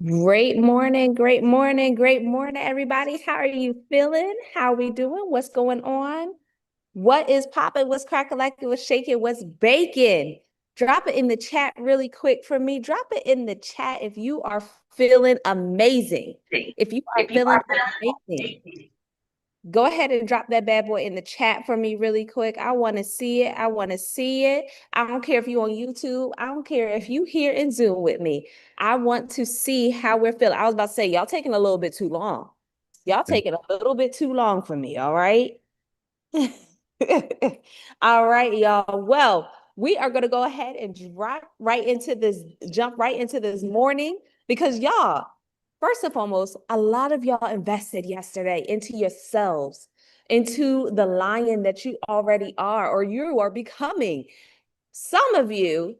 Great morning, great morning, great morning, everybody. How are you feeling? How are we doing? What's going on? What is popping? What's cracking like it was shaking? What's baking? Drop it in the chat really quick for me. Drop it in the chat if you are feeling amazing. If you are feeling amazing, go ahead and drop that bad boy in the chat for me really quick. I want to see it. I want to see it. I don't care if you're on YouTube. I don't care if you here in Zoom with me. I want to see how we're feeling. I was about to say, y'all taking a little bit too long. Y'all taking a little bit too long for me. All right. All right, y'all. Well, we are going to go ahead and jump right into this morning because y'all, first and foremost, a lot of y'all invested yesterday into yourselves, into the lion that you already are or you are becoming. Some of you,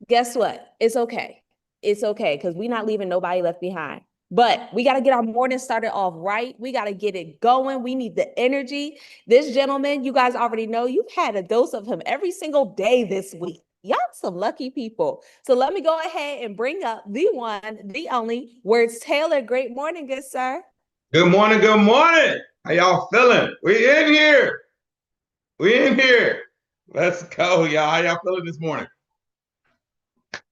guess what? It's okay. It's okay because we're not leaving nobody left behind. But we got to get our morning started off right. We got to get it going. We need the energy. This gentleman, you guys already know, you've had a dose of him every single day this week. Y'all some lucky people. So let me go ahead and bring up the one, the only Words Taylor. Great morning, good sir. Good morning, good morning. How y'all feeling? We in here. We in here. Let's go, y'all. How y'all feeling this morning?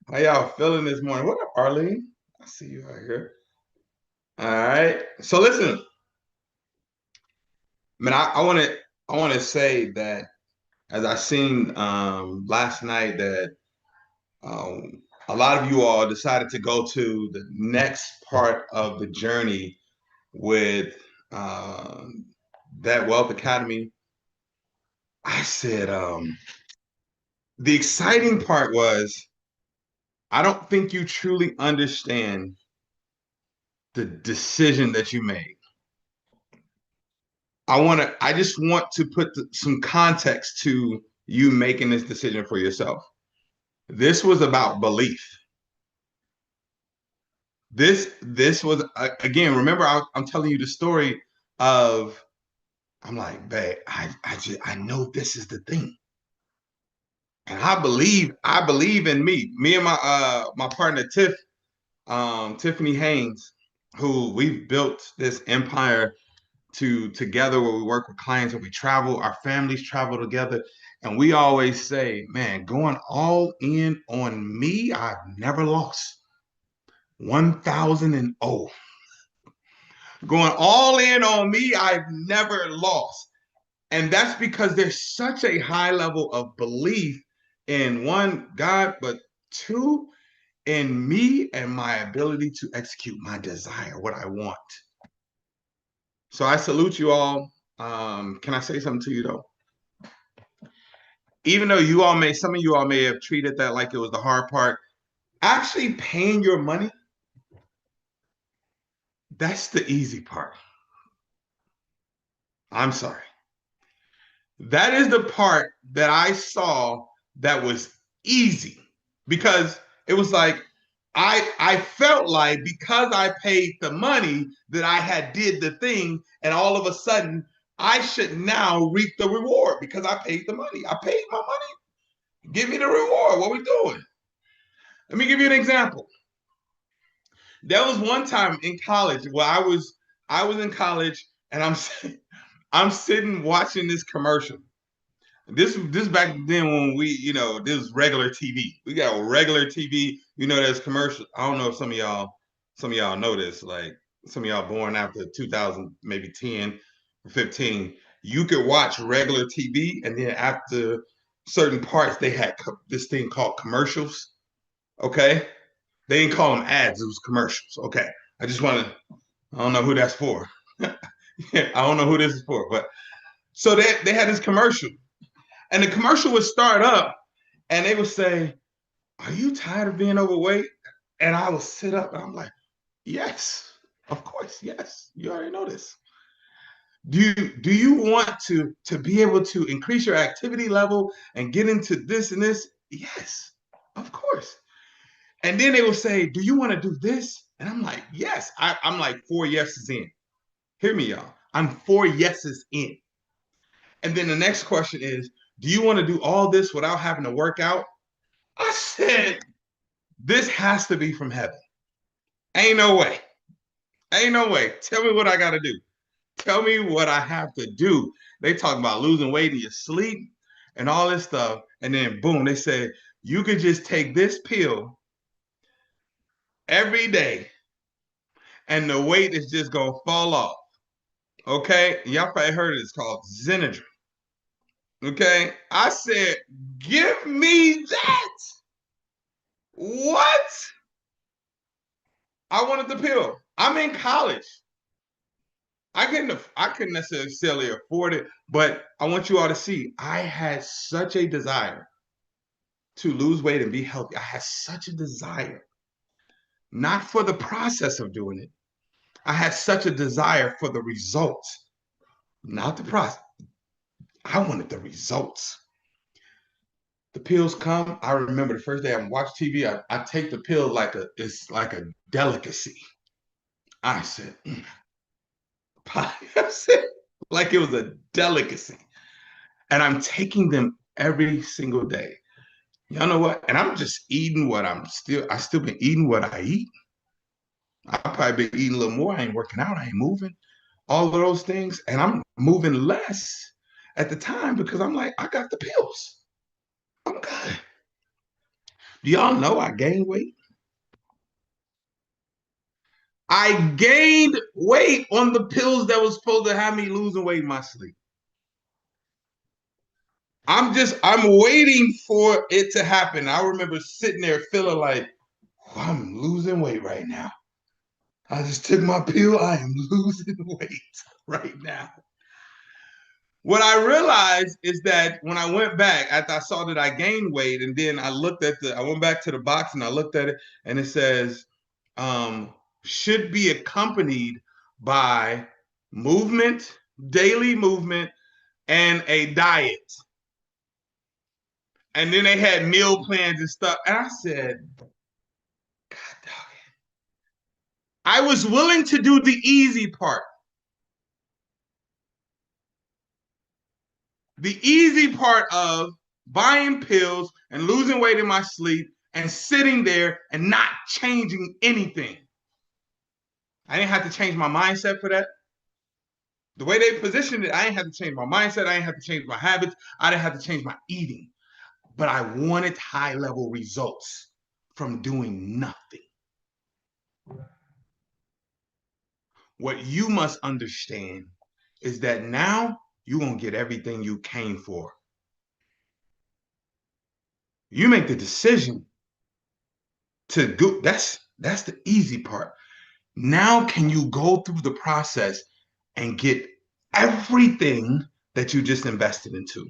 How y'all feeling this morning? What up, Arlene? I see you out here. All right. So listen, man, I want to say that as I seen last night that a lot of you all decided to go to the next part of the journey with that Wealth Academy. I said, the exciting part was I don't think you truly understand the decision that you made. I just want to put some context to you making this decision for yourself. This was about belief. This was again. Remember, I'm telling you the story of I'm like, babe, I know this is the thing, and I believe in me. Me and my partner Tiffany Haynes, who we've built this empire together where we work with clients and we travel, our families travel together. And we always say, man, going all in on me, I've never lost. 1,000 and oh. Going all in on me, I've never lost. And that's because there's such a high level of belief in one, God, but two, in me and my ability to execute my desire, what I want. So I salute you all. Can I say something to you though? Even though some of you all may have treated that like it was the hard part, actually paying your money, that's the easy part. I'm sorry. That is the part that I saw that was easy because it was like I felt like because I paid the money that I had did the thing, and all of a sudden I should now reap the reward because I paid the money. I paid my money. Give me the reward. What we doing? Let me give you an example. There was one time in college where I was in college and I'm sitting watching this commercial. This back then when this was regular TV. We got regular TV. There's commercial. I don't know if some of y'all know this. Like some of y'all born after 2000, maybe 10 or 15. You could watch regular TV, and then after certain parts, they had this thing called commercials. Okay, they didn't call them ads; it was commercials. Okay, I just want to. I don't know who that's for. I don't know who this is for, but so they had this commercial, and the commercial would start up, and they would say, "Are you tired of being overweight?" And I would sit up, and I'm like, "Yes, of course, yes. You already know this. Do you want to be able to increase your activity level and get into this and this? Yes, of course." And then they will say, "Do you want to do this?" And I'm like, "Yes." I'm like 4 yeses in. Hear me, y'all. I'm 4 yeses in. And then the next question is, "Do you want to do all this without having to work out?" I said, "This has to be from heaven." Ain't no way. Ain't no way. Tell me what I got to do. Tell me what I have to do. They talk about losing weight in your sleep and all this stuff. And then boom, they say, you could just take this pill every day and the weight is just going to fall off. Okay. Y'all probably heard it. It's called Zenadry. Okay. I said, give me that. What? I wanted the pill. I'm in college. I couldn't necessarily afford it, but I want you all to see I had such a desire to lose weight and be healthy. I had such a desire, not for the process of doing it. I had such a desire for the results, not the process. I wanted the results. The pills come. I remember the first day I watched TV, I take the pill like it's like a delicacy. I said, I said, like it was a delicacy. And I'm taking them every single day. Y'all know what? And I'm just eating what I still been eating what I eat. I probably been eating a little more. I ain't working out. I ain't moving. All of those things. And I'm moving less at the time because I'm like, I got the pills. I'm good. Do y'all know I gained weight? I gained weight on the pills that was supposed to have me losing weight in my sleep. I'm waiting for it to happen. I remember sitting there feeling like, oh, I'm losing weight right now. I just took my pill. I am losing weight right now. What I realized is that when I went back, after I saw that I gained weight, and then I went back to the box and I looked at it, and it says, should be accompanied by movement, daily movement, and a diet. And then they had meal plans and stuff. And I said, God dog it. I was willing to do the easy part. The easy part of buying pills and losing weight in my sleep and sitting there and not changing anything. I didn't have to change my mindset for that. The way they positioned it, I didn't have to change my mindset. I didn't have to change my habits. I didn't have to change my eating. But I wanted high level results from doing nothing. What you must understand is that now you're going to get everything you came for. You make the decision to go. That's the easy part. Now can you go through the process and get everything that you just invested into?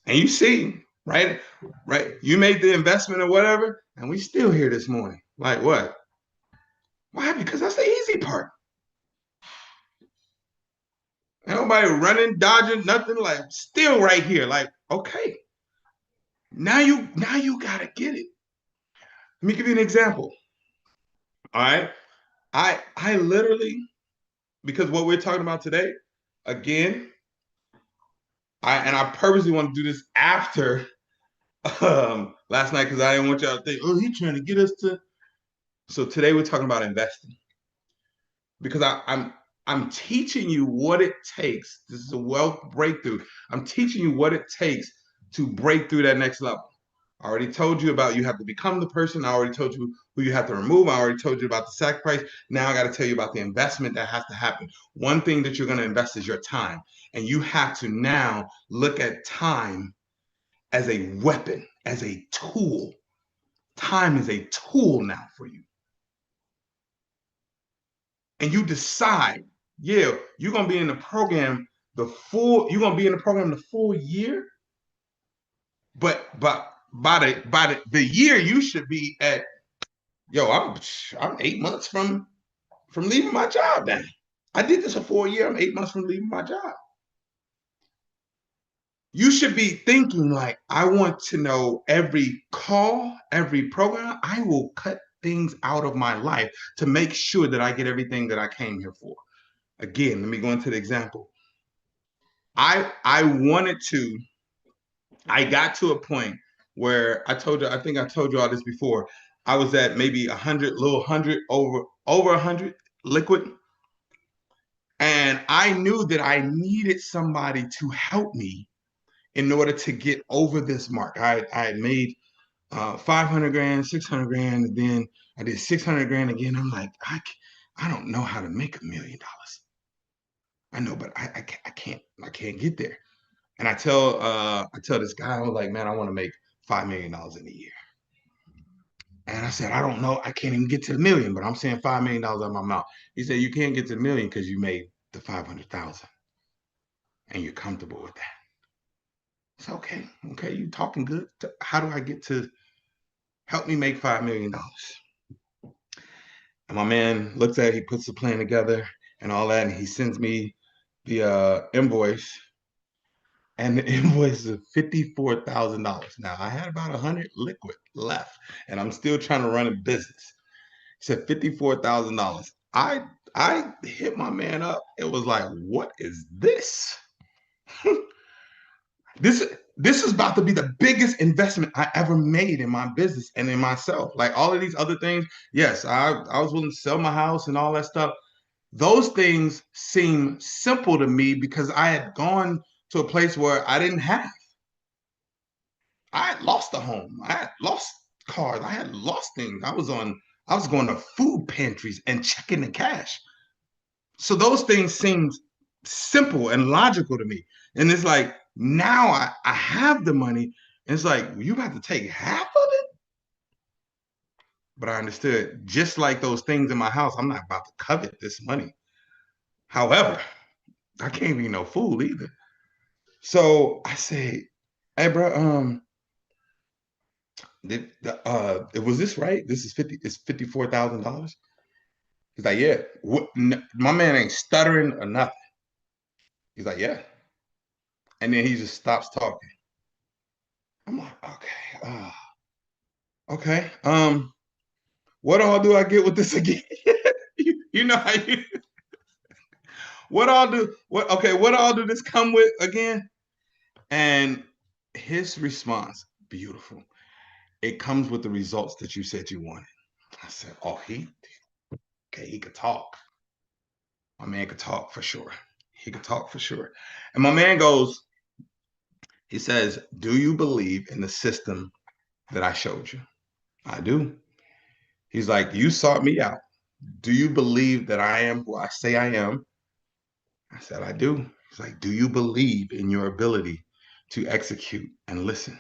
And you see, right? Right. You made the investment or whatever, and we still here this morning. Like what? Why? Because that's the easy part. Ain't nobody running, dodging, nothing. Like still right here. Like, okay. Now you gotta get it. Let me give you an example. All right. I literally, because what we're talking about today, again, I purposely want to do this after last night because I didn't want y'all to think, oh, he's trying to get us to. So today we're talking about investing because I'm teaching you what it takes. This is a wealth breakthrough. I'm teaching you what it takes to break through that next level. I already told you about you have to become the person. I already told you who you have to remove. I already told you about the sacrifice. Now I got to tell you about the investment that has to happen. One thing that you're going to invest is your time. And you have to now look at time as a weapon, as a tool. Time is a tool now for you. And you decide, yeah, you're going to be in the program you're going to be in the program the full year. But by the year you should be at, yo, I'm 8 months from leaving my job now. I did this for a year. I'm 8 months from leaving my job. You should be thinking like, I want to know every call, every program. I will cut things out of my life to make sure that I get everything that I came here for. Again, let me go into the example. I wanted to, I got to a point where I think I told you all this before. I was at maybe 100, little 100, over 100 liquid. And I knew that I needed somebody to help me in order to get over this mark. I had made 500 grand, 600 grand, and then I did 600 grand again. I'm like, I don't know how to make $1 million. I know, but I can't get there. And I tell this guy, I was like, man, I want to make $5 million in a year. And I said, I don't know, I can't even get to the million, but I'm saying $5 million out of my mouth. He said, you can't get to the million because you made the 500,000 and you're comfortable with that. It's okay, you talking good. How do I get to help me make $5 million? And my man looks at it, he puts the plan together and all that, and he sends me the invoice. And the invoice is $54,000. Now I had about 100 liquid left, and I'm still trying to run a business. He said $54,000. I hit my man up. It was like, what is this? this this is about to be the biggest investment I ever made in my business and in myself. Like all of these other things, yes, I was willing to sell my house and all that stuff. Those things seem simple to me because I had gone to a place where I didn't have. I had lost a home. I had lost cars. I had lost things. I was going to food pantries and checking the cash. So those things seemed simple and logical to me. And it's like now I have the money. And it's like, you about to take half of it? But I understood, just like those things in my house, I'm not about to covet this money. However, I can't be no fool either. So I say, hey, bro, was this right? This is it's $54,000. He's like, yeah. My man ain't stuttering or nothing. He's like, yeah. And then he just stops talking. I'm like, okay, okay. What all do I get with this again? you know how you what all do what okay, what all do this come with again? And his response, beautiful. It comes with the results that you said you wanted. I said, oh, he could talk. My man could talk for sure. He could talk for sure. And my man goes, he says, do you believe in the system that I showed you? I do. He's like, you sought me out. Do you believe that I am who I say I am? I said, I do. He's like, do you believe in your ability to execute and listen?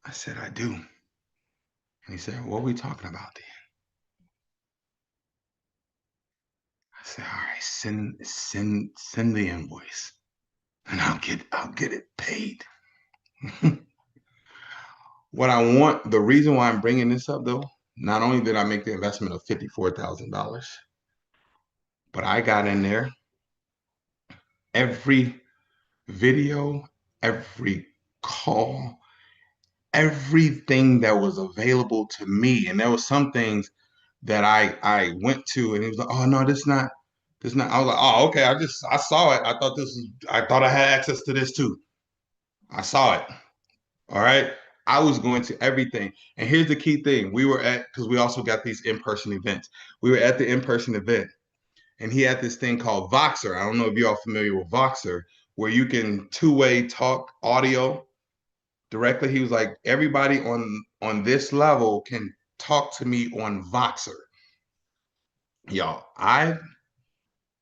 I said, I do. And he said, what are we talking about then? I said, all right, send the invoice and I'll get it paid. What I want, the reason why I'm bringing this up though, not only did I make the investment of $54,000, but I got in there every video, every call, everything that was available to me. And there was some things that I went to and he was like, oh no, this not. I was like, oh, okay. I saw it. I thought I had access to this too. I saw it. All right. I was going to everything. And here's the key thing. We were at, because we also got these in-person events. We were at the in-person event and he had this thing called Voxer. I don't know if you're all familiar with Voxer, where you can two-way talk audio directly. He was like, everybody on this level can talk to me on Voxer. Y'all, I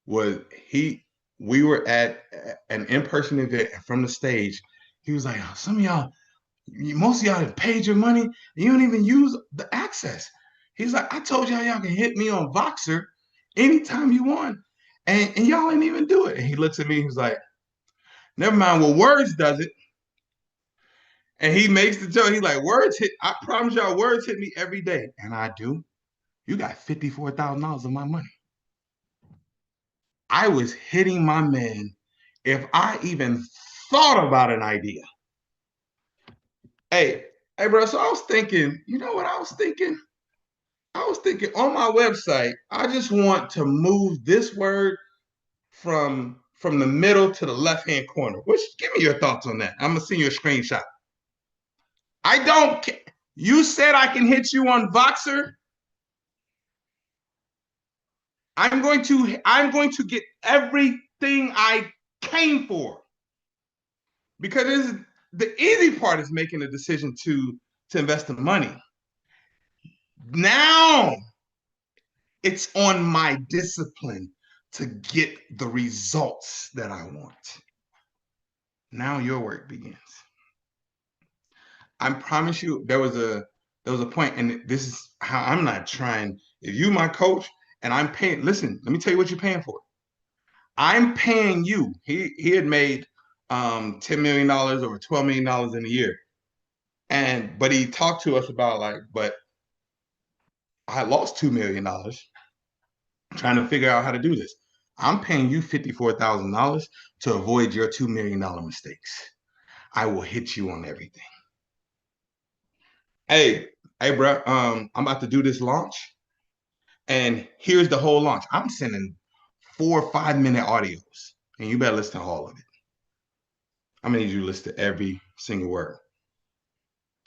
was he we were at an in-person event from the stage. He was like, some of y'all, most of y'all have paid your money and you don't even use the access. He's like, I told y'all can hit me on Voxer anytime you want. And y'all ain't even do it. And he looks at me, he's like, never mind, well, Words does it. And he makes the joke. He's like, Words hit, I promise y'all, Words hit me every day. And I do. You got $54,000 of my money. I was hitting my man if I even thought about an idea. Hey, hey, bro. So I was thinking, you know what I was thinking? I was thinking on my website, I just want to move this word from the middle to the left hand corner. Which give me your thoughts on that. I'm gonna send you a screenshot. I don't care. You said I can hit you on Voxer. I'm going to get everything I came for because the easy part is making a decision to invest the money. Now it's on my discipline to get the results that I want. Now your work begins. I promise you, there was a point, and this is how I'm not trying. If you my coach and I'm paying, listen, let me tell you what you're paying for. I'm paying you. He had made $10 million or $12 million in a year. But he talked to us about like, but I lost $2 million trying to figure out how to do this. I'm paying you $54,000 to avoid your $2 million mistakes. I will hit you on everything. Hey, hey, bro, I'm about to do this launch, and here's the whole launch. I'm sending 4 or 5 minute audios, and you better listen to all of it. I'm gonna need you to listen to every single word.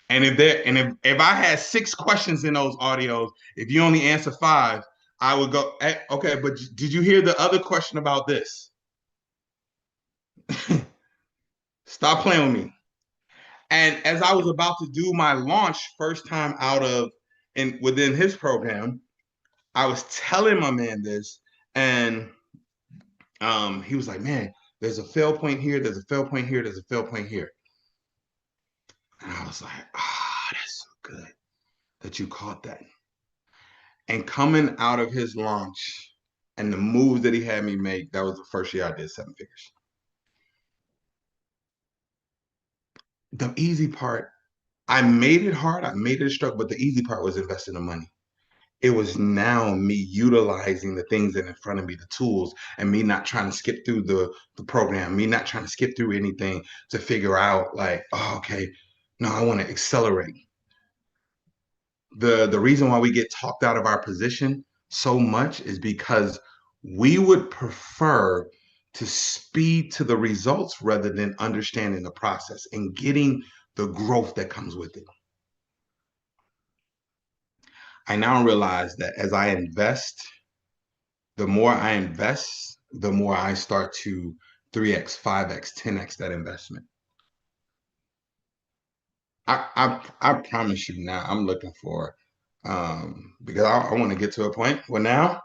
And if I had 6 questions in those audios, if you only answer 5, I would go, hey, okay, but did you hear the other question about this? Stop playing with me. And as I was about to do my launch first time out of and within his program, I was telling my man this, and he was like, "Man, there's a fail point here, there's a fail point here, there's a fail point here." And I was like, "Ah, that's so good that you caught that." And coming out of his launch and the moves that he had me make, that was the first year I did 7 figures. The easy part, I made it hard, I made it a struggle, but the easy part was investing the money. It was now me utilizing the things that in front of me, the tools, and me not trying to skip through the program, me not trying to skip through anything to figure out like, oh, okay, no, I want to accelerate. The reason why we get talked out of our position so much is because we would prefer to speed to the results rather than understanding the process and getting the growth that comes with it. I now realize that as I invest, the more I invest, the more I start to 3x, 5x, 10x that investment. I promise you now, I'm looking for because I want to get to a point where now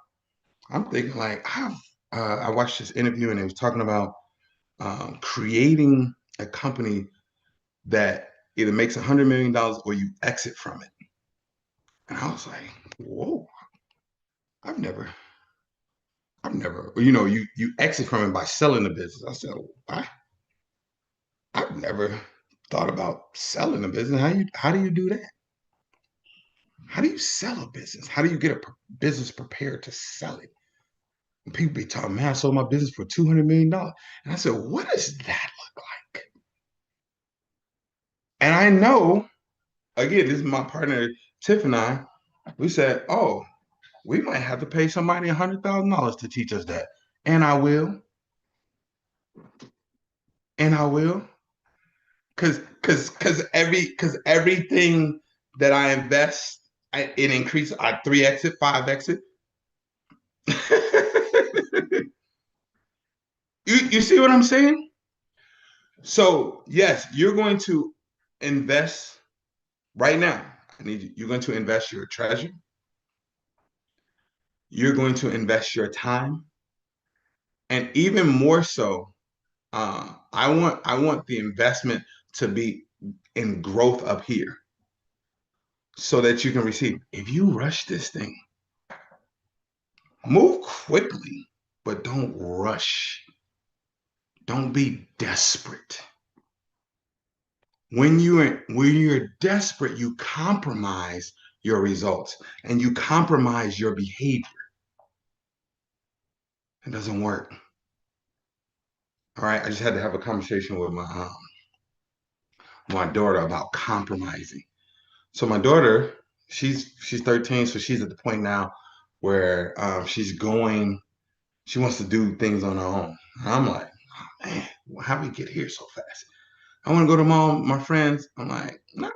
I'm thinking like I watched this interview and it was talking about creating a company that either makes $100 million or you exit from it. And I was like, whoa, I've never, you exit from it by selling the business. I said, I've never thought about selling a business. How do you do that? How do you sell a business? How do you get a business prepared to sell it? And people be talking, man, I sold my business for $200 million. And I said, what does that look like? And I know, again, this is my partner, Tiff and I, we said, oh, we might have to pay somebody $100,000 to teach us that. And I will. And I will. Because everything that I invest, it increases. I 3x it, 5x it. You see what I'm saying? So yes, you're going to invest right now. You're going to invest your treasure. You're going to invest your time, and even more so, I want the investment to be in growth up here, so that you can receive. If you rush this thing, move quickly, but don't rush. Don't be desperate. When you're desperate, you compromise your results and you compromise your behavior. It doesn't work. All right. I just had to have a conversation with my daughter about compromising. So my daughter, she's 13, so she's at the point now where she wants to do things on her own. And I'm like, oh, man, how we get here so fast? I want to go to my friends. I'm like, nah,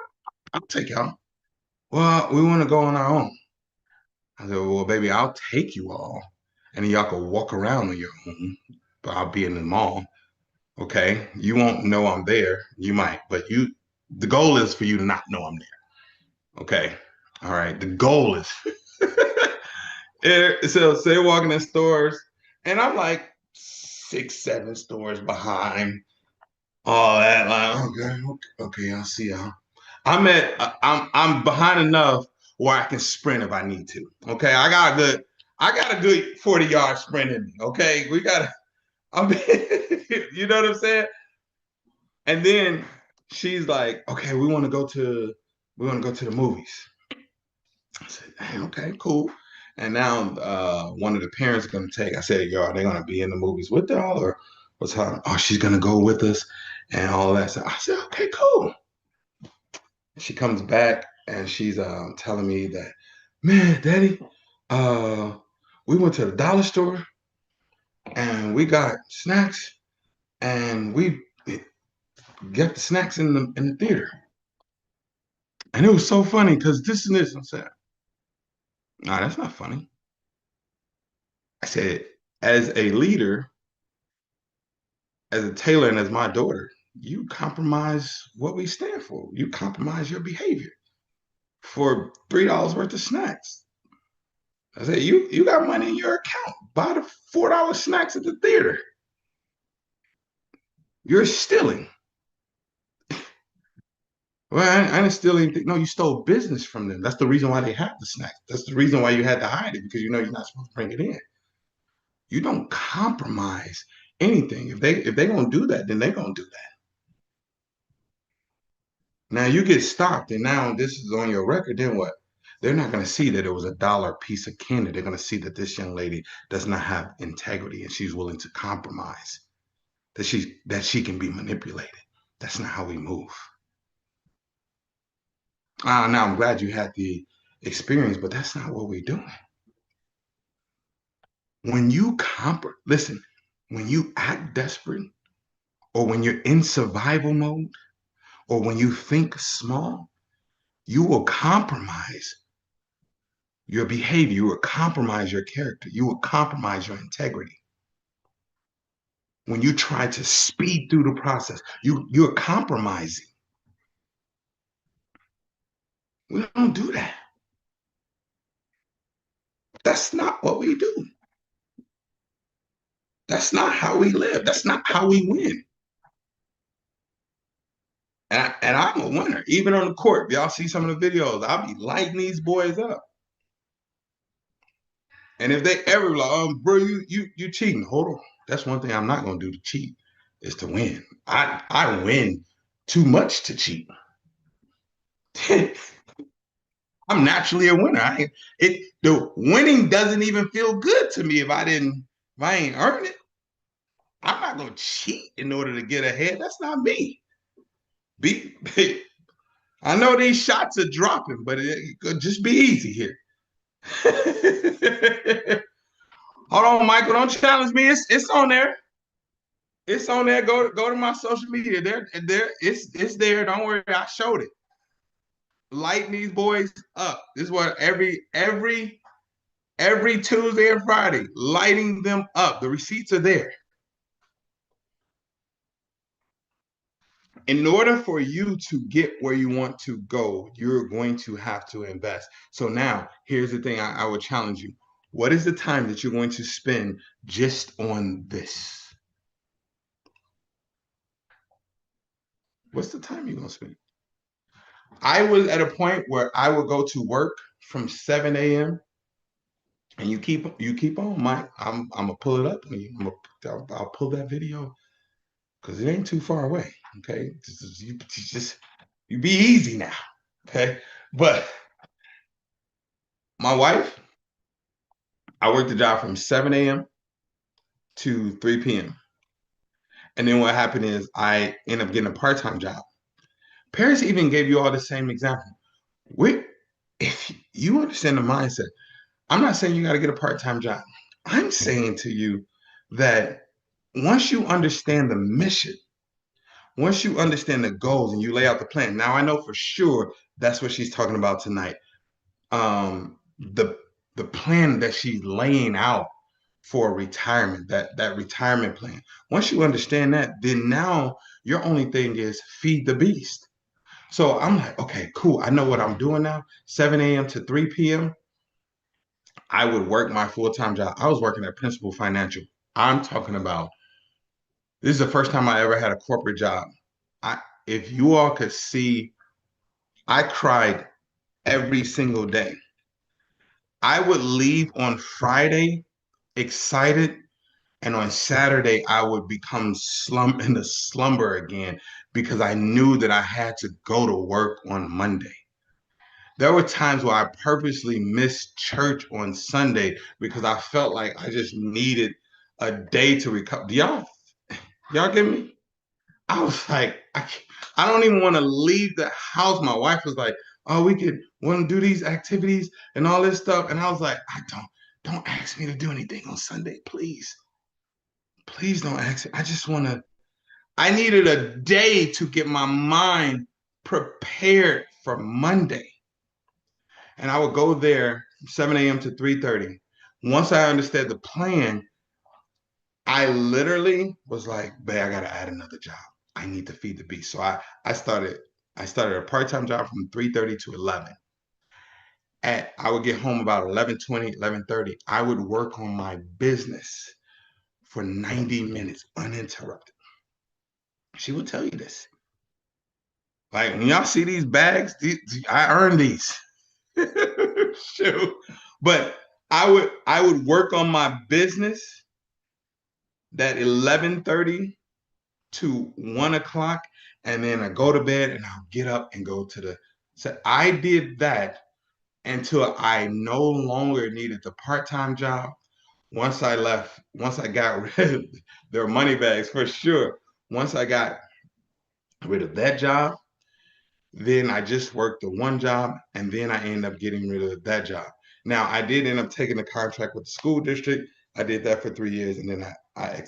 I'll take y'all. well, we want to go on our own. I said, well, baby, I'll take you all, and y'all can walk around on your own. But I'll be in the mall. Okay, you won't know I'm there. You might, but you. The goal is for you to not know I'm there. Okay, all right. The goal is. So they're walking in stores, and I'm like 6, 7 stores behind all that. Like, okay, okay, I'll see y'all. I'm behind enough where I can sprint if I need to. Okay, I got a good 40-yard sprint in me. Okay, we got I'm you know what I'm saying? And then she's like, okay, we want to go to the movies. I said, hey, okay, cool. And now one of the parents is gonna take. I said, yo, are they gonna be in the movies with y'all or what's her? Oh, she's gonna go with us and all that. So I said, okay, cool. She comes back and she's telling me that, man, Daddy, uh, we went to the dollar store and we got snacks and we get the snacks in the theater. And it was so funny because this and this. I said, nah, that's not funny. I said, as a leader, as a tailor, and as my daughter, you compromise what we stand for. You compromise your behavior for $3 worth of snacks. I said, you got money in your account. Buy the $4 snacks at the theater. You're stealing. Well, I didn't steal anything. No, you stole business from them. That's the reason why they have the snacks. That's the reason why you had to hide it because you know you're not supposed to bring it in. You don't compromise anything. If they gonna do that, then they gonna do that. Now you get stopped, and now this is on your record. Then what? They're not gonna see that it was $1 piece of candy. They're gonna see that this young lady does not have integrity and she's willing to compromise. That she can be manipulated. That's not how we move. Now I'm glad you had the experience, but that's not what we're doing. When you listen, when you act desperate, or when you're in survival mode, or when you think small, you will compromise your behavior, you will compromise your character, you will compromise your integrity. When you try to speed through the process, you're compromising. We don't do that. That's not what we do. That's not how we live. That's not how we win. And I'm a winner. Even on the court, y'all see some of the videos. I'll be lighting these boys up. And if they ever like, bro, you cheating. Hold on. That's one thing I'm not gonna do to cheat, is to win. I win too much to cheat. I'm naturally a winner. The winning doesn't even feel good to me if I ain't earned it. I'm not gonna cheat in order to get ahead. That's not me. Be I know these shots are dropping, but it could just be easy here. Hold on, Michael. Don't challenge me. It's on there. It's on there. Go to my social media. It's there. Don't worry. I showed it. Lighten these boys up. This is what every Tuesday and Friday, lighting them up. The receipts are there. In order for you to get where you want to go, you're going to have to invest. So now, here's the thing I would challenge you. What is the time that you're going to spend just on this? What's the time you're going to spend? I was at a point where I would go to work from 7 a.m. and you keep on, Mike. I'm gonna pull it up and I'll pull that video because it ain't too far away. Okay, you be easy now. Okay, but my wife, I worked the job from 7 a.m. to 3 p.m. And then what happened is I ended up getting a part-time job. Paris even gave you all the same example. If you understand the mindset, I'm not saying you got to get a part-time job. I'm saying to you that once you understand the mission, once you understand the goals and you lay out the plan, now I know for sure that's what she's talking about tonight. the plan that she's laying out for retirement, that retirement plan. Once you understand that, then now your only thing is feed the beast. So I'm like, okay, cool. I know what I'm doing now. 7 a.m. to 3 p.m. I would work my full-time job. I was working at Principal Financial. I'm talking about this is the first time I ever had a corporate job. I if you all could see, I cried every single day. I would leave on Friday excited, and on Saturday I would become in a slumber again because I knew that I had to go to work on Monday. There were times where I purposely missed church on Sunday because I felt like I just needed a day to recover. Y'all get me? I was like, I don't even want to leave the house. My wife was like, oh, we could want to do these activities and all this stuff. And I was like, don't ask me to do anything on Sunday, please. Please don't ask me. I needed a day to get my mind prepared for Monday. And I would go there 7 a.m. to 3:30. Once I understood the plan, I literally was like, babe, I gotta add another job. I need to feed the beast. So I started a part-time job from 3:30 to 11. I would get home about 11:20, 11:30. I would work on my business for 90 minutes uninterrupted. She would tell you this. Like when y'all see these bags, I earned these. Shoot. But I would work on my business that 11:30 to 1 o'clock, and then I go to bed and I'll get up and go to the. So I did that until I no longer needed the part-time job. Once I got rid of their money bags for sure. Once I got rid of that job, then I just worked the one job, and then I ended up getting rid of that job. Now I did end up taking a contract with the school district. I did that for 3 years, and then I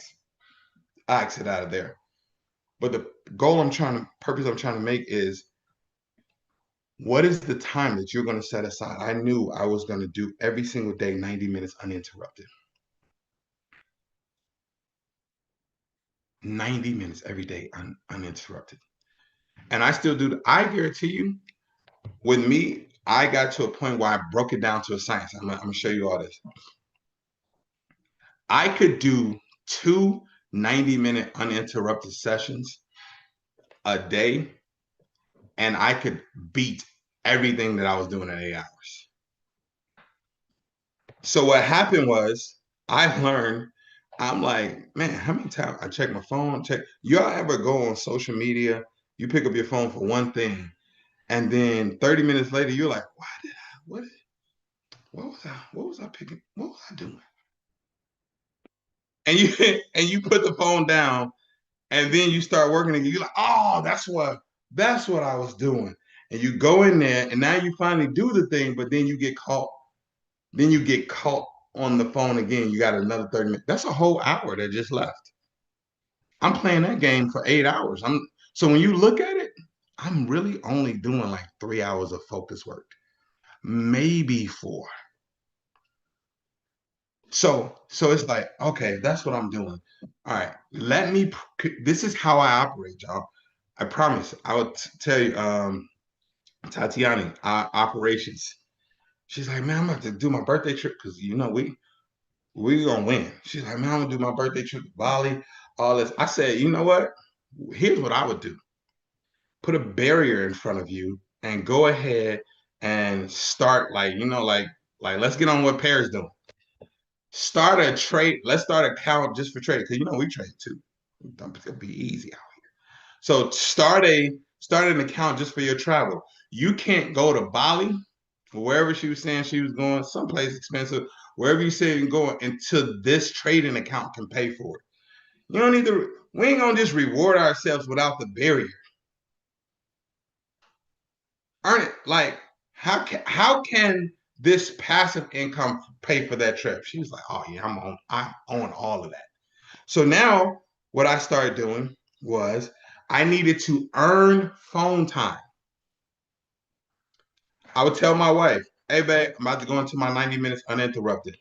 exited out of there. But the purpose I'm trying to make is what is the time that you're going to set aside? I knew I was going to do every single day 90 minutes uninterrupted. 90 minutes every day uninterrupted. And I still do. I guarantee you, with me, I got to a point where I broke it down to a science. I'm going to show you all this. I could do two 90-minute uninterrupted sessions a day, and I could beat everything that I was doing in 8 hours. So what happened was I learned, I'm like, man, how many times I check my phone, y'all ever go on social media, you pick up your phone for one thing, and then 30 minutes later, you're like, why did I, what was I picking, what was I doing? And you and you put the phone down, and then you start working again. You're like, oh, that's what I was doing. And you go in there, and now you finally do the thing, but then you get caught. Then you get caught on the phone again. You got another 30 minutes. That's a whole hour that just left. I'm playing that game for 8 hours. So when you look at it, I'm really only doing like 3 hours of focus work, maybe four. So it's like, okay, that's what I'm doing. All right, this is how I operate, y'all. I promise. I would tell you, Tatiani, operations. She's like, man, I'm about to do my birthday trip because we gonna win. She's like, man, I'm gonna do my birthday trip to Bali, all this. I said, you know what? Here's what I would do. Put a barrier in front of you and go ahead and start like let's get on what Paris doing. Start a trade. Let's start a account just for trade because we trade too. It's gonna be easy out here. So start an account just for your travel. You can't go to Bali, wherever she was saying she was going, someplace expensive, wherever you say you're going, until this trading account can pay for it. You don't need to. We ain't gonna just reward ourselves without the barrier. Earn it. Like how can this passive income pay for that trip? She was like, oh yeah, I'm on all of that. So now what I started doing was I needed to earn phone time. I would tell my wife, hey, babe, I'm about to go into my 90 minutes uninterrupted.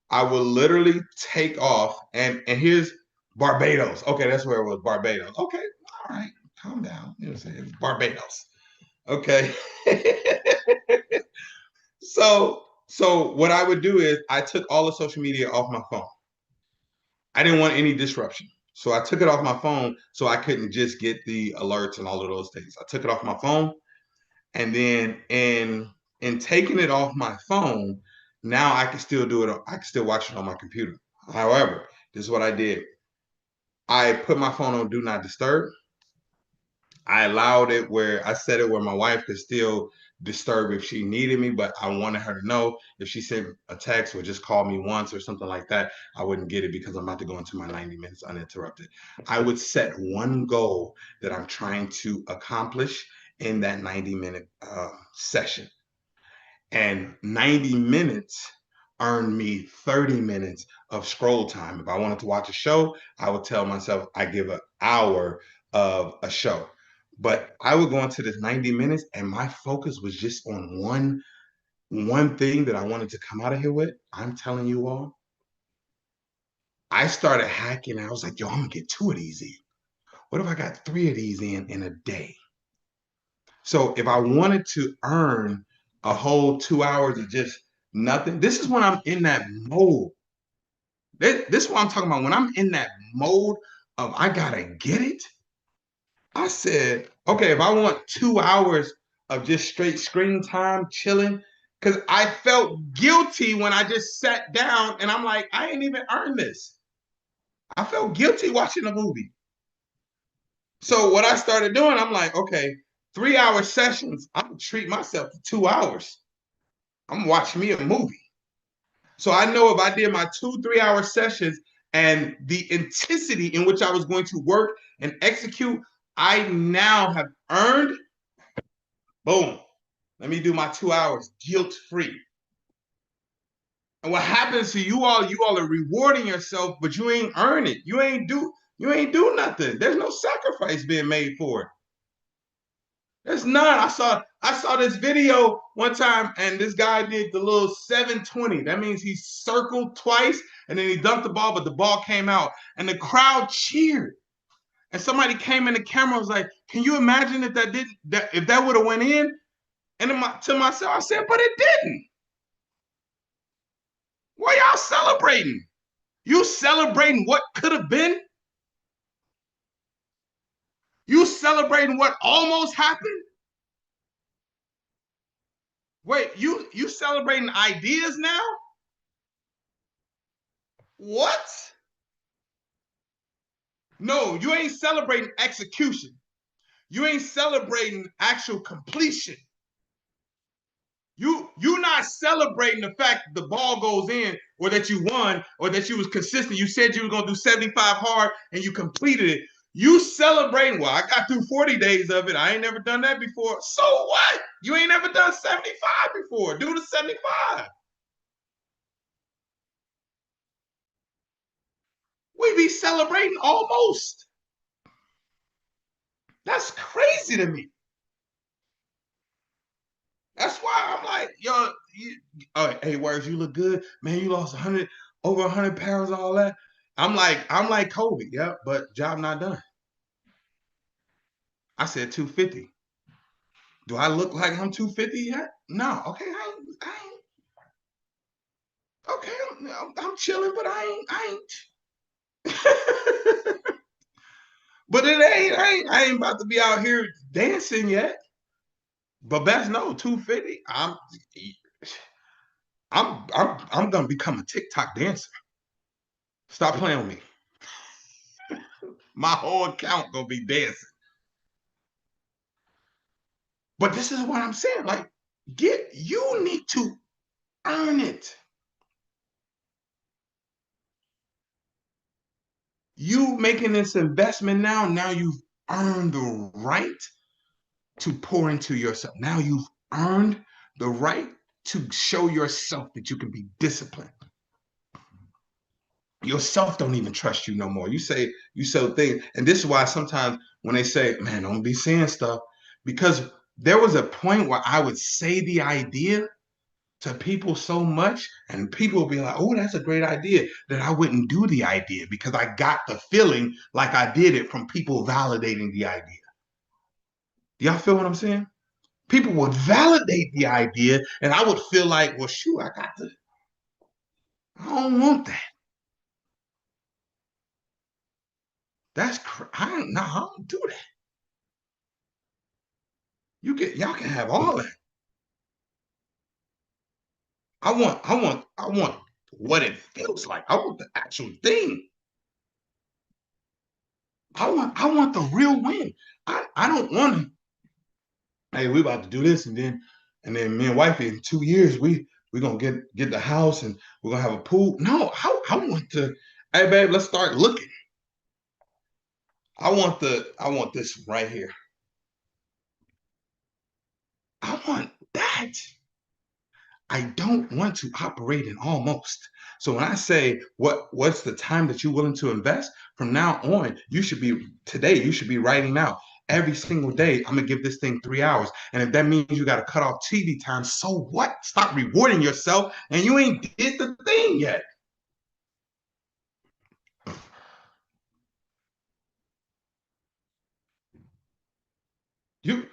I will literally take off, and here's Barbados. Okay, that's where it was, Barbados. Okay, all right, calm down. You know what I'm saying? Barbados. Okay. So what I would do is I took all the social media off my phone. I didn't want any disruption. So I took it off my phone so I couldn't just get the alerts and all of those things. I took it off my phone, and then in taking it off my phone, now I can still do it. I can still watch it on my computer. However, this is what I did. I put my phone on do not disturb. I allowed it where I set it where my wife could still disturb if she needed me, but I wanted her to know if she sent a text or just called me once or something like that, I wouldn't get it because I'm about to go into my 90 minutes uninterrupted. I would set one goal that I'm trying to accomplish in that 90-minute session. And 90 minutes earned me 30 minutes of scroll time. If I wanted to watch a show, I would tell myself I give an hour of a show. But I would go into this 90 minutes and my focus was just on one thing that I wanted to come out of here with. I'm telling you all, I started hacking. I was like, yo, I'm gonna get 2 of these in. What if I got 3 of these in a day? So if I wanted to earn a whole 2 hours of just nothing, this is when I'm in that mode. This is what I'm talking about. When I'm in that mode of I gotta get it, I said, okay, if I want 2 hours of just straight screen time, chilling, because I felt guilty when I just sat down and I'm like, I ain't even earned this. I felt guilty watching a movie. So what I started doing, I'm like, okay, 3 hour sessions, I'm gonna treat myself to 2 hours. I'm watching me a movie. So I know if I did my 2 3 hour sessions and the intensity in which I was going to work and execute, I now have earned, boom, let me do my 2 hours guilt free. And what happens to you all are rewarding yourself, but you ain't earn it. You ain't do nothing. There's no sacrifice being made for it. There's none. I saw this video one time, and this guy did the little 720. That means he circled twice and then he dunked the ball, but the ball came out, and the crowd cheered. And somebody came in the camera and was like, "Can you imagine if that would have went in?" And to myself, I said, "But it didn't. Why y'all celebrating? You celebrating what could have been? You celebrating what almost happened? Wait, you celebrating ideas now? What? No, you ain't celebrating execution. You ain't celebrating actual completion. You're not celebrating the fact that the ball goes in or that you won or that you was consistent. You said you were gonna do 75 hard and you completed it. You celebrating, well, I got through 40 days of it. I ain't never done that before. So what? You ain't never done 75 before. Do the 75. We be celebrating almost. That's crazy to me. That's why I'm like, yo, hey, Words, you look good, man. You lost 100, over 100 pounds, all that. I'm like Kobe, yeah, but job not done. I said 250. Do I look like I'm 250 yet? No. Okay, okay. I'm chilling, but I ain't. But I ain't about to be out here dancing yet. But best no, 250. I'm gonna become a TikTok dancer. Stop playing with me. My whole account gonna be dancing. But this is what I'm saying. Like, you need to earn it. You making this investment now you've earned the right to pour into yourself. Now you've earned the right to show yourself that you can be disciplined. Yourself don't even trust you no more. You so things, and this is why sometimes when they say, "Man, don't be saying stuff," because there was a point where I would say the idea, to people so much, and people will be like, oh, that's a great idea, that I wouldn't do the idea because I got the feeling like I did it from people validating the idea. Do y'all feel what I'm saying? People would validate the idea, and I would feel like, well, shoot, I don't want that. I don't do that. Y'all can have all that. I want what it feels like. I want the actual thing. I want the real win. I don't want to, hey, we about to do this, and then me and wifey in 2 years, we gonna get the house and we're gonna have a pool. No, I want to, hey babe, let's start looking. I want this right here. I want that. I don't want to operate in almost. So when I say what's the time that you're willing to invest, from now on, you should be writing out every single day. I'm gonna give this thing 3 hours. And if that means you gotta cut off TV time, so what? Stop rewarding yourself and you ain't did the thing yet. You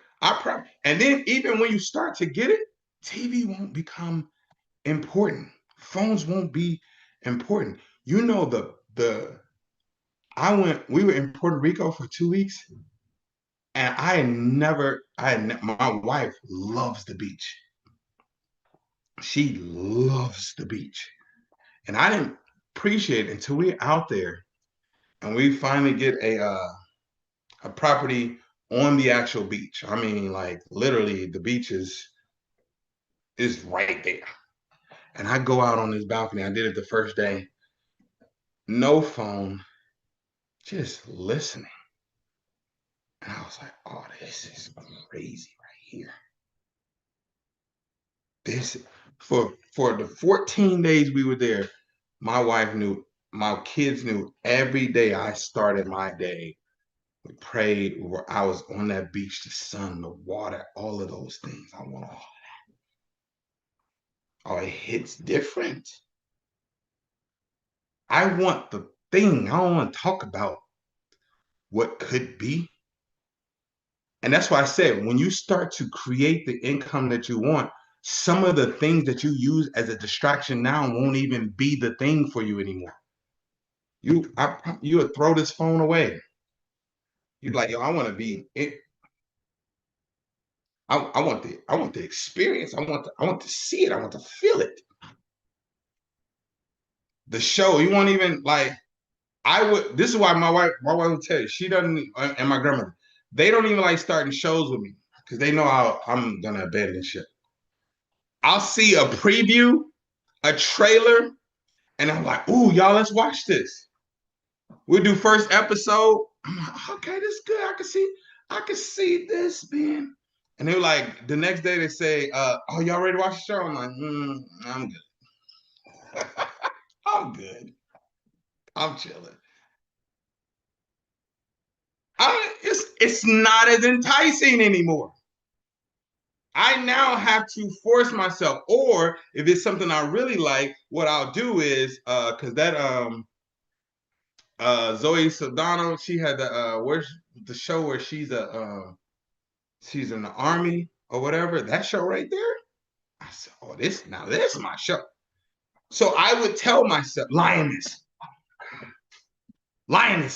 and then even when you start to get it, TV won't become important. Phones won't be important. You know we were in Puerto Rico for 2 weeks, and my wife loves the beach. She loves the beach. And I didn't appreciate it until we were out there and we finally get a property on the actual beach. I mean, like literally the beach is right there. And I go out on this balcony. I did it the first day. No phone, just listening. And I was like, oh, this is crazy right here. This for the 14 days we were there, my wife knew, my kids knew every day I started my day. We prayed, I was on that beach, the sun, the water, all of those things. I want all. Oh, it hits different. I want the thing. I don't want to talk about what could be. And that's why I said, when you start to create the income that you want, some of the things that you use as a distraction now won't even be the thing for you anymore. You would throw this phone away. You'd like, yo, I want to be it. I want the experience. I want to see it. I want to feel it. The show, you won't even like. This is why my wife will tell you, she doesn't, and my grandmother, they don't even like starting shows with me because they know I'm gonna abandon shit. I'll see a preview, a trailer, and I'm like, ooh, y'all, let's watch this. We'll do first episode. I'm like, okay, this is good. I can see this, man. And they were like, the next day they say, oh, y'all ready to watch the show? I'm like, I'm good. I'm good. I'm chilling. It's not as enticing anymore. I now have to force myself, or if it's something I really like, what I'll do is because that Zoe Saldana, she had where's the show where she's in the army or whatever, that show right there. I said, oh, this is my show. So I would tell myself, Lioness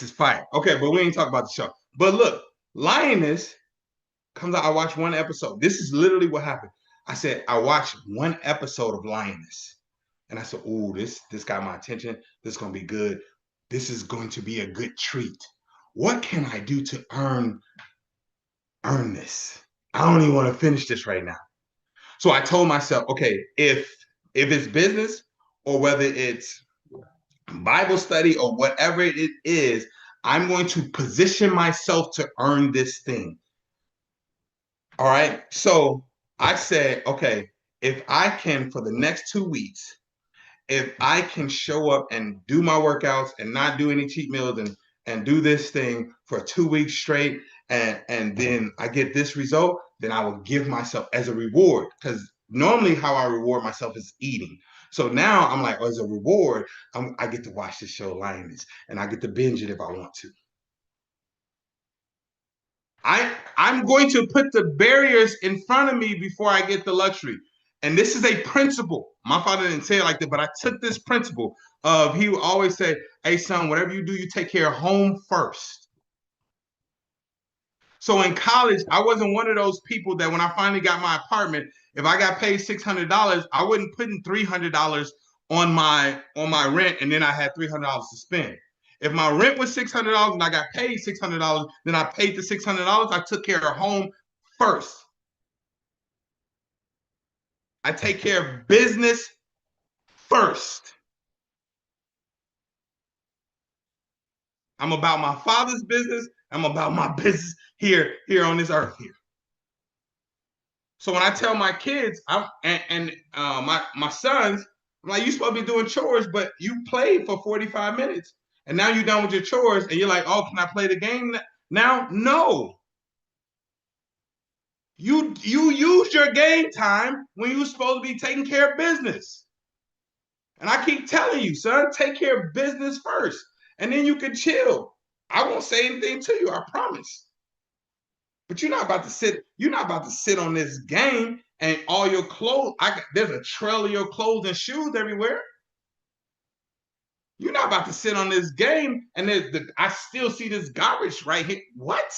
is fire. Okay, but we ain't talking about the show. But look, Lioness comes out, I watched one episode. This is literally what happened. I said, I watched one episode of Lioness. And I said, ooh, this got my attention. This is gonna be good. This is going to be a good treat. What can I do to earn this? I don't even want to finish this right now. So I told myself, okay, if it's business or whether it's Bible study or whatever it is, I'm going to position myself to earn this thing. All right. So I said, okay, if I can for the next 2 weeks, if I can show up and do my workouts and not do any cheat meals and do this thing for 2 weeks straight, and then I get this result, then I will give myself as a reward. Because normally how I reward myself is eating. So now I'm like, oh, as a reward, I get to watch this show Lioness, and I get to binge it if I want to. I'm going to put the barriers in front of me before I get the luxury. And this is a principle. My father didn't say it like that, but I took this principle of he would always say, hey son, whatever you do, you take care of home first. So in college, I wasn't one of those people that when I finally got my apartment, if I got paid $600, I wouldn't put in $300 on my rent, and then I had $300 to spend. If my rent was $600 and I got paid $600, then I paid the $600. I took care of home first. I take care of business first. I'm about my father's business. I'm about my business here on this earth here. So when I tell my kids, my sons, I'm like, you supposed to be doing chores, but you played for 45 minutes, and now you're done with your chores, and you're like, oh, can I play the game now? No. You used your game time when you were supposed to be taking care of business. And I keep telling you, son, take care of business first, and then you can chill. I won't say anything to you, I promise. But you're not about to sit. You're not about to sit on this game and all your clothes. There's a trail of your clothes and shoes everywhere. You're not about to sit on this game and I still see this garbage right here. What?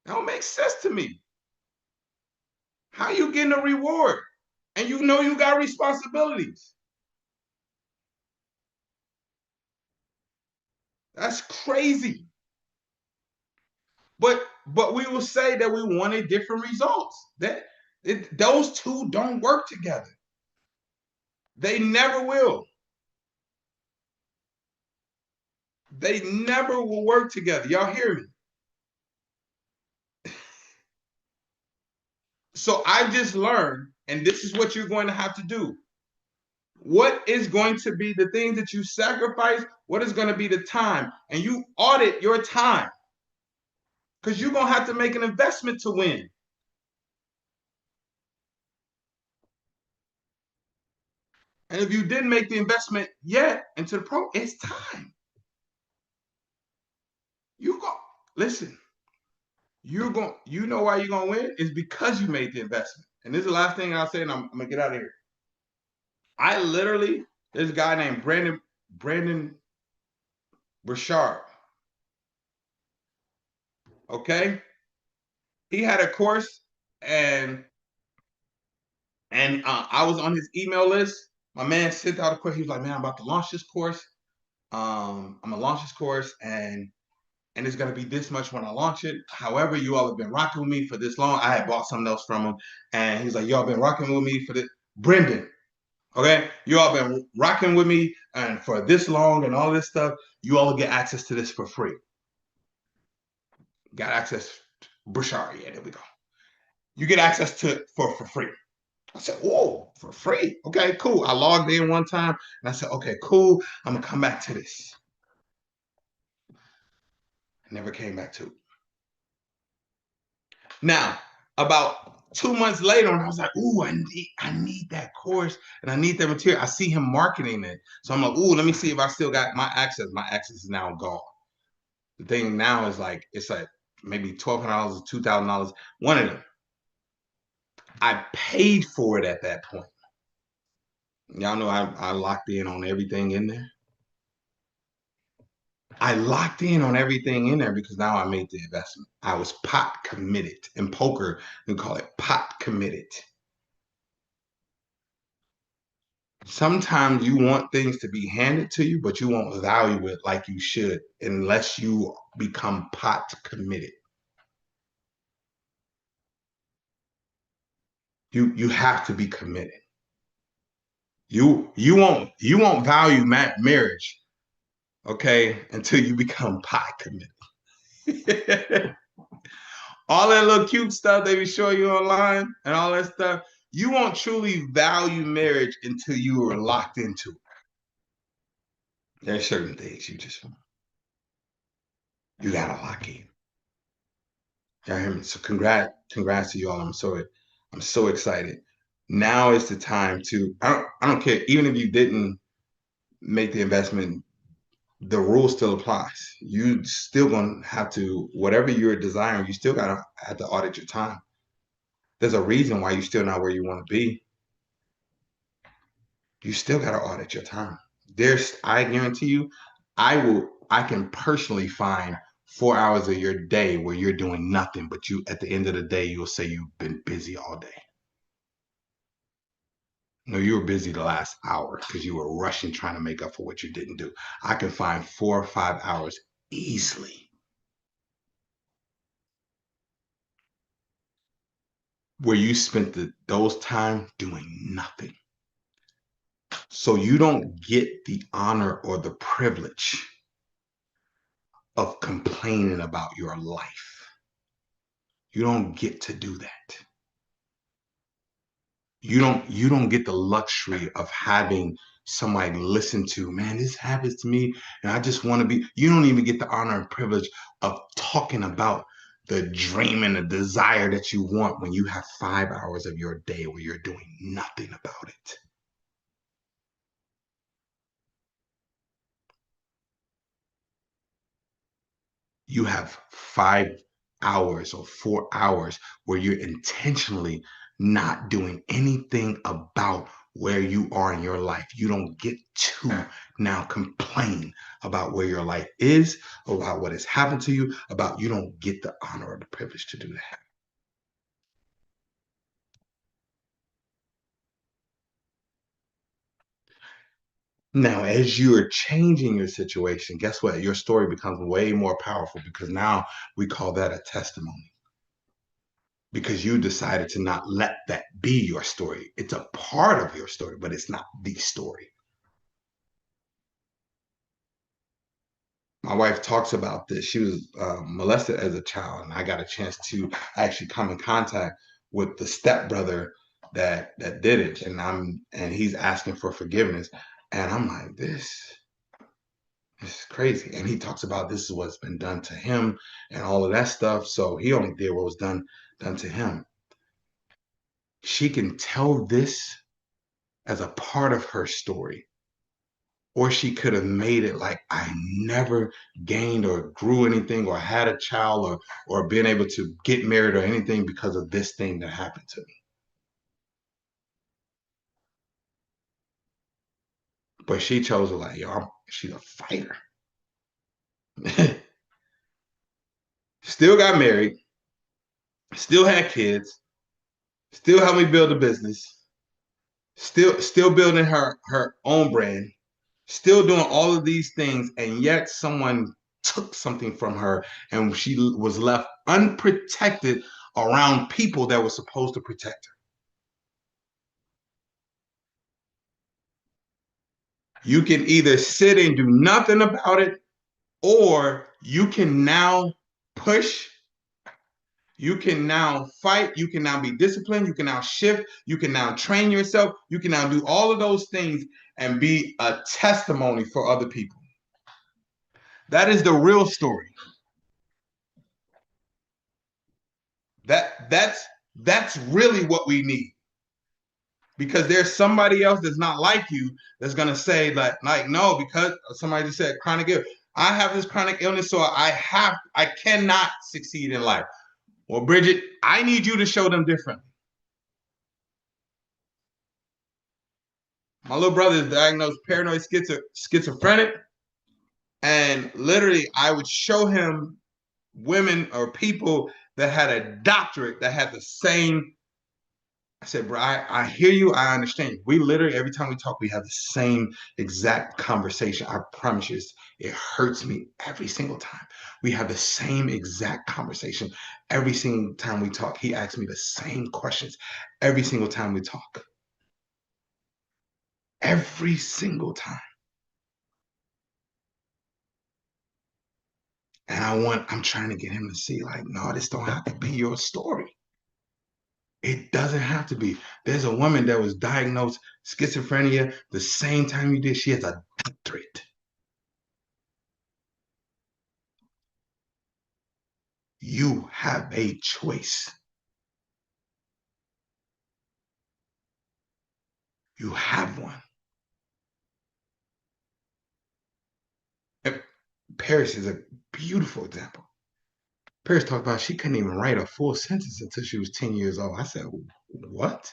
That don't make sense to me. How you getting a reward? And you know you got responsibilities. That's crazy. But we will say that we wanted different results. Those two don't work together. They never will. They never will work together. Y'all hear me? So I just learned, and this is what you're going to have to do. What is going to be the things that you sacrifice? What is going to be the time? And you audit your time because you're going to have to make an investment to win. And if you didn't make the investment yet into the pro, it's time. You go, listen, you know why you're going to win? It's because you made the investment. And this is the last thing I'll say, and I'm going to get out of here. I literally, there's a guy named Brandon Burchard. Okay, he had a course, and I was on his email list. My man sent out a course. He was like, "Man, I'm about to launch this course. I'm gonna launch this course, and it's gonna be this much when I launch it. However, you all have been rocking with me for this long. I had bought something else from him, and he's like, y'all been rocking with me for this, Brendan. Okay, you all been rocking with me and for this long and all this stuff. You all get access to this for free. Got access, Burchard. Yeah, there we go. You get access to it for free. I said, whoa, for free. Okay, cool. I logged in one time and I said, okay, cool. I'm gonna come back to this. I never came back to it. Now, about 2 months later, and I was like, ooh, I need that course and I need that material. I see him marketing it. So I'm like, ooh, let me see if I still got my access. My access is now gone. The thing now is like, it's like maybe $1,200 or $2,000. One of them. I paid for it at that point. Y'all know I locked in on everything in there. I locked in on everything in there because now I made the investment. I was pot committed. In poker, we call it pot committed. Sometimes you want things to be handed to you, but you won't value it like you should unless you become pot committed. You have to be committed. You won't value marriage, okay, until you become pot committed. All that little cute stuff they be showing you online and all that stuff, you won't truly value marriage until you are locked into it. There's certain things you gotta lock in. You hear me? So congrats to you all. I'm so excited. Now is the time to, I don't care, even if you didn't make the investment, the rule still applies. You still gonna have to, whatever you're desiring, you still gotta have to audit your time. There's a reason why you're still not where you want to be. You still gotta audit your time. I guarantee you, I can personally find 4 hours of your day where you're doing nothing, but you at the end of the day, you'll say you've been busy all day. No, you were busy the last hour because you were rushing trying to make up for what you didn't do. I can find 4 or 5 hours easily where you spent those time doing nothing. So you don't get the honor or the privilege of complaining about your life. You don't get to do that. You don't get the luxury of having somebody listen to, man, this happens to me and I just want to be. You don't even get the honor and privilege of talking about the dream and the desire that you want when you have 5 hours of your day where you're doing nothing about it. You have 5 hours or 4 hours where you're intentionally not doing anything about where you are in your life. You don't get to now complain about where your life is, about what has happened to you, about you don't get the honor or the privilege to do that. Now, as you are changing your situation, guess what? Your story becomes way more powerful because now we call that a testimony because you decided to not let that be your story. It's a part of your story, but it's not the story. My wife talks about this. She was molested as a child, and I got a chance to actually come in contact with the stepbrother that did it, and he's asking for forgiveness, and I'm like, this is crazy. And he talks about this is what's been done to him and all of that stuff. So he only did what was done to him. She can tell this as a part of her story. Or she could have made it like I never gained or grew anything or had a child or been able to get married or anything because of this thing that happened to me. But she chose to like, yo, she's a fighter. Still got married, still had kids, still helped me build a business, still building her own brand, still doing all of these things, and yet someone took something from her and she was left unprotected around people that were supposed to protect her. You can either sit and do nothing about it, or you can now push, you can now fight, you can now be disciplined, you can now shift, you can now train yourself, you can now do all of those things and be a testimony for other people. That is the real story. That's really what we need. Because there's somebody else that's not like you that's gonna say that, like, no, because somebody just said chronic illness. I have this chronic illness, so I cannot succeed in life. Well, Bridget, I need you to show them differently. My little brother is diagnosed paranoid schizophrenic, and literally, I would show him women or people that had a doctorate that had the same. I said, bro, I hear you. I understand you. We literally, every time we talk, we have the same exact conversation. I promise you, it hurts me every single time. We have the same exact conversation every single time we talk. He asks me the same questions every single time we talk. Every single time. And I'm trying to get him to see, like, no, this don't have to be your story. It doesn't have to be. There's a woman that was diagnosed schizophrenia the same time you did. She has a doctorate. You have a choice. You have one. And Paris is a beautiful example. Paris talked about she couldn't even write a full sentence until she was 10 years old. I said, what?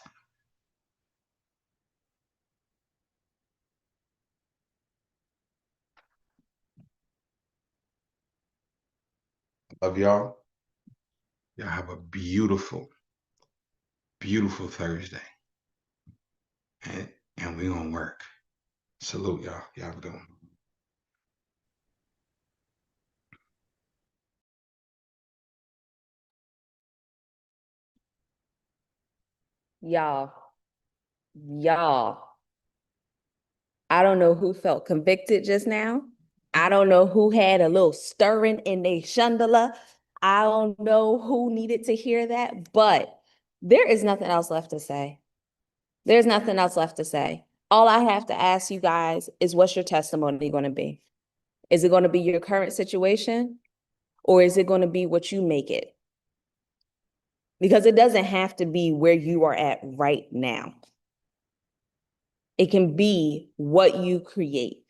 Love y'all. Y'all have a beautiful, beautiful Thursday. And we gonna work. Salute y'all. Y'all have a good one. Y'all, y'all, I don't know who felt convicted just now. I don't know who had a little stirring in their shandala. I don't know who needed to hear that, but there is nothing else left to say. There's nothing else left to say. All I have to ask you guys is what's your testimony going to be? Is it going to be your current situation or is it going to be what you make it? Because it doesn't have to be where you are at right now. It can be what you create.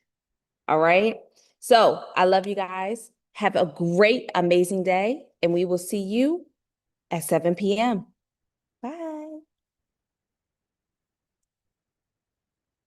All right. So I love you guys. Have a great, amazing day, and we will see you at 7 p.m.